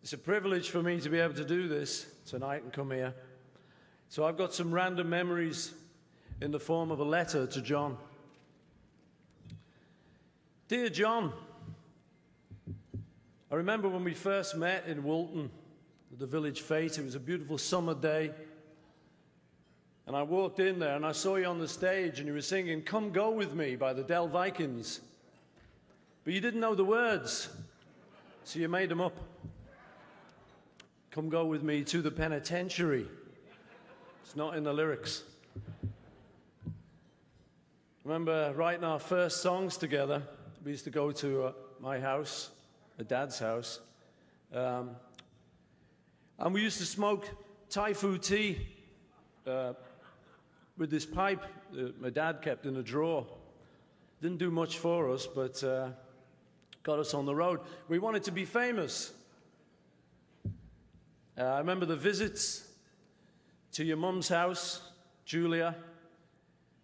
It's a privilege for me to be able to do this tonight and come here. So I've got some random memories in the form of a letter to John. Dear John, I remember when we first met in Walton at the Village Fete. It was a beautiful summer day. And I walked in there and I saw you on the stage and you were singing "Come Go With Me" by the Del Vikings. But you didn't know the words, so you made them up. Come go with me to the penitentiary. It's not in the lyrics. I remember writing our first songs together. We used to go to my house, Dad's house, and we used to smoke Thai food tea with this pipe that my dad kept in a drawer. Didn't do much for us, but got us on the road. We wanted to be famous. I remember the visits to your mum's house, Julia.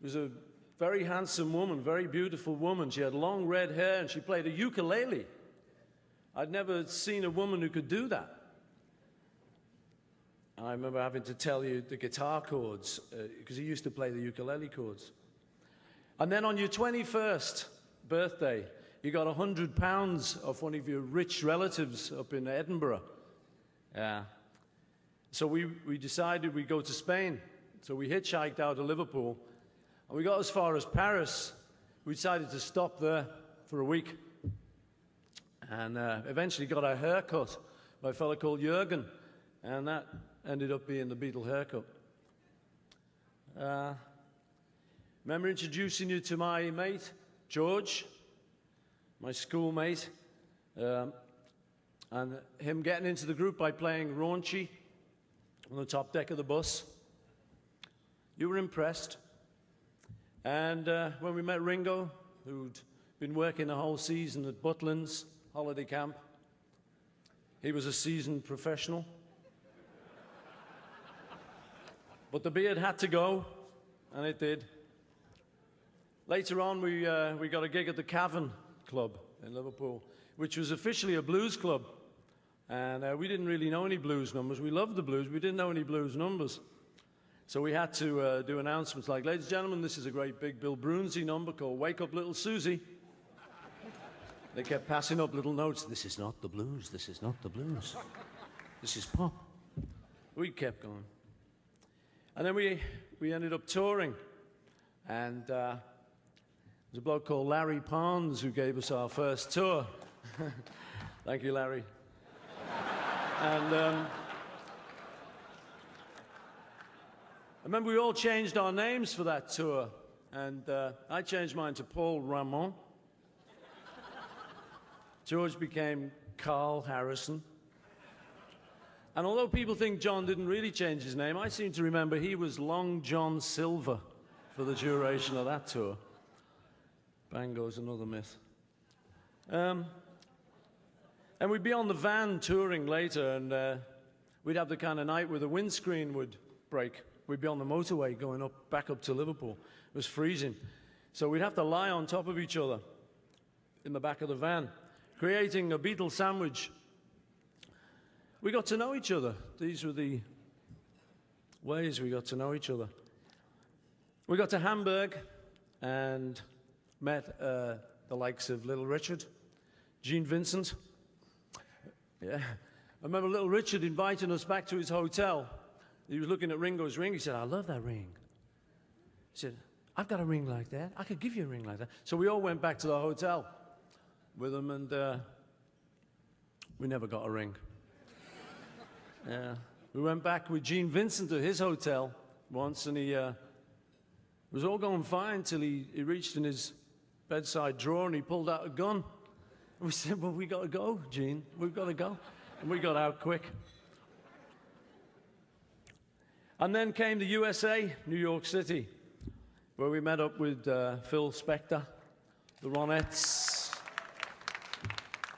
It was a very handsome woman, very beautiful woman. She had long red hair and she played a ukulele. I'd never seen a woman who could do that. I remember having to tell you the guitar chords because he used to play the ukulele chords. And then on your 21st birthday, you got £100 off one of your rich relatives up in Edinburgh. So we decided we'd go to Spain. So we hitchhiked out of Liverpool, and we got as far as Paris. We decided to stop there for a week, and eventually got our hair cut by a fellow called Jürgen, and that ended up being the Beatle haircut. Remember introducing you to my mate, George, my schoolmate, and him getting into the group by playing Raunchy on the top deck of the bus. You were impressed. And when we met Ringo, who'd been working the whole season at Butlins holiday camp, he was a seasoned professional. But the beard had to go, and it did. Later on, we got a gig at the Cavern Club in Liverpool, which was officially a blues club. And we didn't really know any blues numbers. We loved the blues. We didn't know any blues numbers. So we had to do announcements like, ladies and gentlemen, this is a great big Bill Brunsey number called Wake Up Little Susie. They kept passing up little notes. This is not the blues. This is not the blues. This is pop. We kept going. And then we ended up touring. And there's a bloke called Larry Pons who gave us our first tour. Thank you, Larry. And I remember we all changed our names for that tour. And I changed mine to Paul Ramon. George became Carl Harrison. And although people think John didn't really change his name, I seem to remember he was Long John Silver for the duration of that tour. Bang goes another myth. And we'd be on the van touring later, and we'd have the kind of night where the windscreen would break. We'd be on the motorway going back up to Liverpool. It was freezing. So we'd have to lie on top of each other in the back of the van, creating a Beatle sandwich. We got to know each other. These were the ways we got to know each other. We got to Hamburg and met the likes of Little Richard, Gene Vincent. Yeah, I remember Little Richard inviting us back to his hotel. He was looking at Ringo's ring. He said, "I love that ring." He said, "I've got a ring like that. I could give you a ring like that." So we all went back to the hotel with him, and we never got a ring. Yeah, we went back with Gene Vincent to his hotel once, and he was all going fine till he reached in his bedside drawer and he pulled out a gun. And we said, "Well, we got to go, Gene. We've got to go." And we got out quick. And then came the USA, New York City, where we met up with Phil Spector, the Ronettes,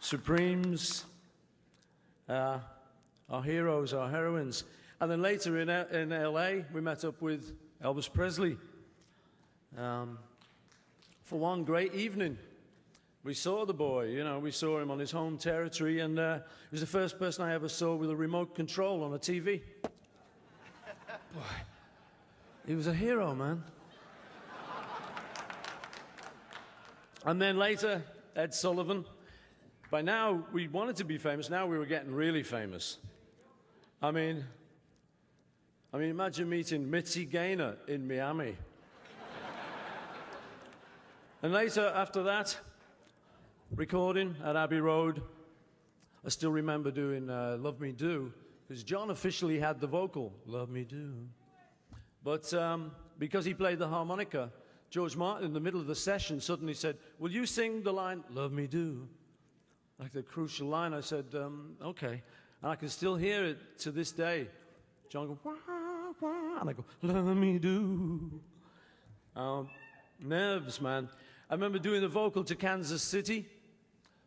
Supremes, our heroes, our heroines. And then later in LA, we met up with Elvis Presley for one great evening We saw the boy, you know, we saw him on his home territory, and he was the first person I ever saw with a remote control on a TV. Boy, he was a hero, man. And then later, Ed Sullivan. By now, we wanted to be famous. Now we were getting really famous. I mean, imagine meeting Mitzi Gaynor in Miami. And later, after that, recording at Abbey Road. I still remember doing Love Me Do, because John officially had the vocal, Love Me Do. But because he played the harmonica, George Martin, in the middle of the session, suddenly said, will you sing the line, Love Me Do? Like the crucial line. I said, okay. And I can still hear it to this day. John goes, wah, wah, and I go, Love Me Do. Nerves, man. I remember doing the vocal to Kansas City.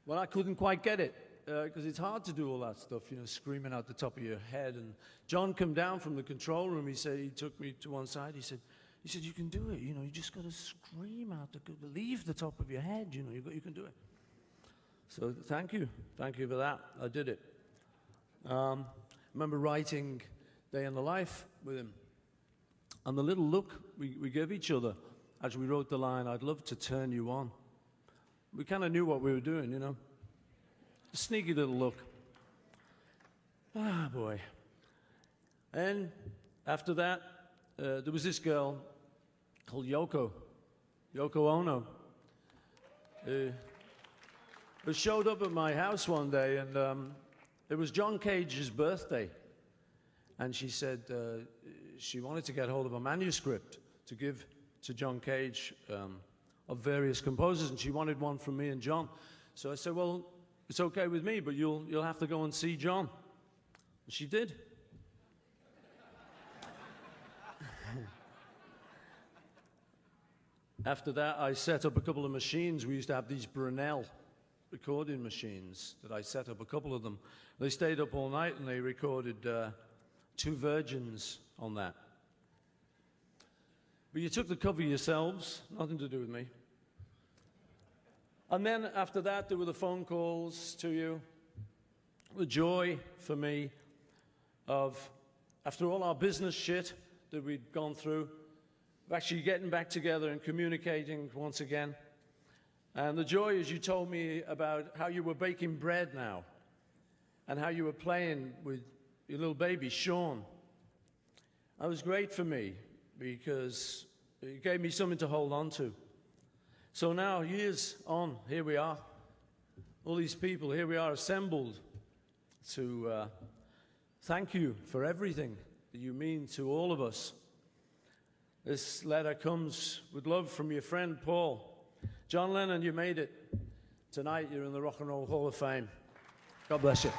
Well, I couldn't quite get it, because it's hard to do all that stuff, you know, screaming out the top of your head. And John came down from the control room. He said, he took me to one side. He said, you can do it. You know, you just got to scream out, leave the top of your head. You know, you can do it. So thank you for that. I did it. I remember writing Day in the Life with him, and the little look we gave each other as we wrote the line, I'd love to turn you on. We kind of knew what we were doing, you know. A sneaky little look. Ah, boy. And after that, there was this girl called Yoko Ono, who showed up at my house one day, and it was John Cage's birthday. And she said she wanted to get hold of a manuscript to give to John Cage of various composers, and she wanted one from me and John. So I said, well, it's okay with me, but you'll have to go and see John. And she did. After that, I set up a couple of machines. We used to have these Brunel recording machines that I set up, a couple of them. They stayed up all night, and they recorded Two Virgins on that. But you took the cover yourselves, nothing to do with me. And then after that, there were the phone calls to you. The joy for me of, after all our business shit that we'd gone through, of actually getting back together and communicating once again. And the joy as you told me about how you were baking bread now, and how you were playing with your little baby, Sean. That was great for me, because it gave me something to hold on to. So now, years on, here we are. All these people, here we are assembled to thank you for everything that you mean to all of us. This letter comes with love from your friend Paul. John Lennon, you made it. Tonight, you're in the Rock and Roll Hall of Fame. God bless you.